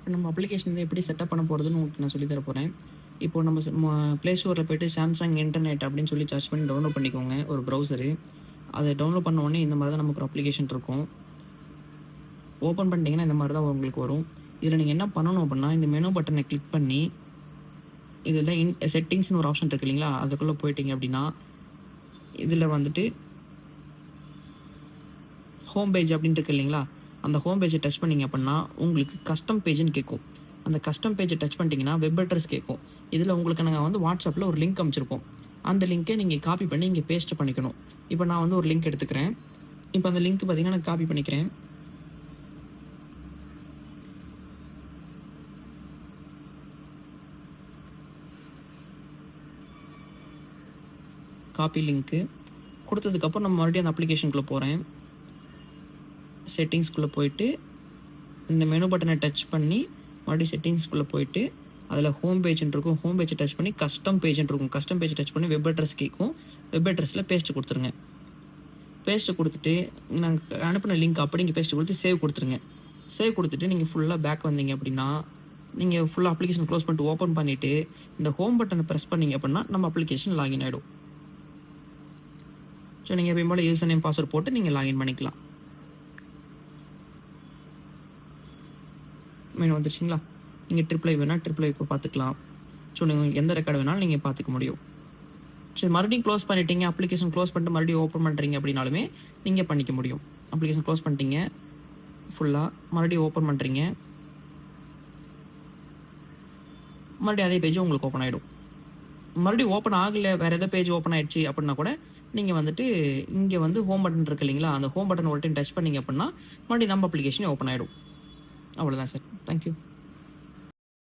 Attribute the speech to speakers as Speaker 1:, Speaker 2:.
Speaker 1: இப்போ நம்ம அப்ளிகேஷன் வந்து எப்படி செட்டப் பண்ண போகிறதுன்னு உங்களுக்கு நான் சொல்லித் தர போகிறேன். இப்போ நம்ம ப்ளே ஸ்டோரில் போய்ட்டு சாம்சங் இன்டர்நெட் அப்படின்னு சொல்லி சர்ச் பண்ணி டவுன்லோட் பண்ணிக்கோங்க ஒரு ப்ரௌசரு. அதை டவுன்லோட் பண்ண உடனே இந்த மாதிரி தான் நமக்கு ஒரு அப்ளிகேஷன் இருக்கும். ஓப்பன் பண்ணிட்டீங்கன்னா இந்த மாதிரி தான் உங்களுக்கு வரும். இதில் நீங்கள் என்ன பண்ணணும் அப்படின்னா, இந்த மெனு பட்டனை கிளிக் பண்ணி இதில் செட்டிங்ஸ்னு ஒரு ஆப்ஷன் இருக்குது இல்லைங்களா, அதுக்குள்ளே போயிட்டீங்க அப்படின்னா இதில் வந்துட்டு ஹோம் பேஜ் அப்படின்ட்டு இருக்கு இல்லைங்களா, அந்த ஹோம் பேஜை டச் பண்ணிங்க அப்படின்னா உங்களுக்கு கஸ்டம் பேஜ்னு கேட்கும். அந்த கஸ்டம் பேஜை டச் பண்ணிட்டீங்கன்னா வெப் அட்ரஸ் கேட்கும். இதில் உங்களுக்கு நாங்கள் வந்து வாட்ஸ்அப்பில் ஒரு லிங்க் அமைச்சிருப்போம். அந்த லிங்க்கை நீங்கள் காப்பி பண்ணி இங்கே பேஸ்ட் பண்ணிக்கணும். இப்போ நான் வந்து ஒரு லிங்க் எடுத்துக்கிறேன். இப்போ அந்த லிங்க் பார்த்தீங்கன்னா நான் காப்பி பண்ணிக்கிறேன். காப்பி லிங்க்கு கொடுத்ததுக்கப்புறம் நம்ம மறுபடியும் அந்த அப்ளிகேஷனுக்குள்ளே போகிறேன். செட்டிங்ஸ்குள்ளே போயிட்டு இந்த மெனு பட்டனை டச் பண்ணி மறுபடியும் செட்டிங்ஸ்குள்ளே போயிட்டு அதில் ஹோம் பேஜ்ன்னு இருக்கும். ஹோம் பேஜை டச் பண்ணி கஸ்டம் பேஜ்ன்னு இருக்கும். கஸ்டம் பேஜை டச் பண்ணி வெப் அட்ரஸ் கேட்கும். வெப் அட்ரஸில் பேஸ்ட்டு கொடுத்துருங்க. பேஸ்ட்டு கொடுத்துட்டு நாங்கள் அனுப்பின லிங்க் அப்படி இங்கே பேஸ்ட்டு கொடுத்து சேவ் கொடுத்துருங்க. சேவ் கொடுத்துட்டு நீங்கள் ஃபுல்லாக பேக் வந்தீங்க அப்படின்னா நீங்கள் ஃபுல்லாக அப்ளிகேஷன் க்ளோஸ் பண்ணிட்டு ஓப்பன் பண்ணிவிட்டு இந்த ஹோம் பட்டனை ப்ரெஸ் பண்ணிங்க அப்படின்னா நம்ம அப்ளிகேஷன் லாகின் ஆகிடும். ஸோ நீங்கள் எப்பயும் போல் யூசர் நேம் பாஸ்வேர்ட் போட்டு நீங்கள் லாகின் பண்ணிக்கலாம். மெனு வந்துருச்சிங்களா, நீங்கள் ட்ரிப்ளை வேணால் ட்ரிப்ளை இப்போ பார்த்துக்கலாம். ஸோ நீங்கள் எந்த ரெக்கார்டு வேணாலும் நீங்கள் பார்த்துக்க முடியும். சரி, மறுபடியும் க்ளோஸ் பண்ணிட்டீங்க, அப்ளிகேஷன் க்ளோஸ் பண்ணிட்டு மறுபடியும் ஓப்பன் பண்ணுறீங்க அப்படின்னாலுமே நீங்கள் பண்ணிக்க முடியும். அப்ளிகேஷன் க்ளோஸ் பண்ணிட்டீங்க ஃபுல்லாக, மறுபடியும் ஓப்பன் பண்ணுறீங்க, மறுபடியும் அதே பேஜ் உங்களுக்கு ஓப்பன் ஆகிடும். மறுபடியும் ஓப்பன் ஆகலை, வேறு எதாவது பேஜ் ஓப்பன் ஆகிடுச்சு அப்படின்னா கூட நீங்கள் வந்துட்டு இங்கே வந்து ஹோம் பட்டன் இருக்கு இல்லைங்களா, அந்த ஹோம் பட்டன் ஒரு டைம் டச் பண்ணிங்க அப்படின்னா மறுபடியும் நம்ம அப்ளிகேஷனே ஓப்பன் ஆகிடும். அவ்வளோதான் சார். தேங்க்யூ.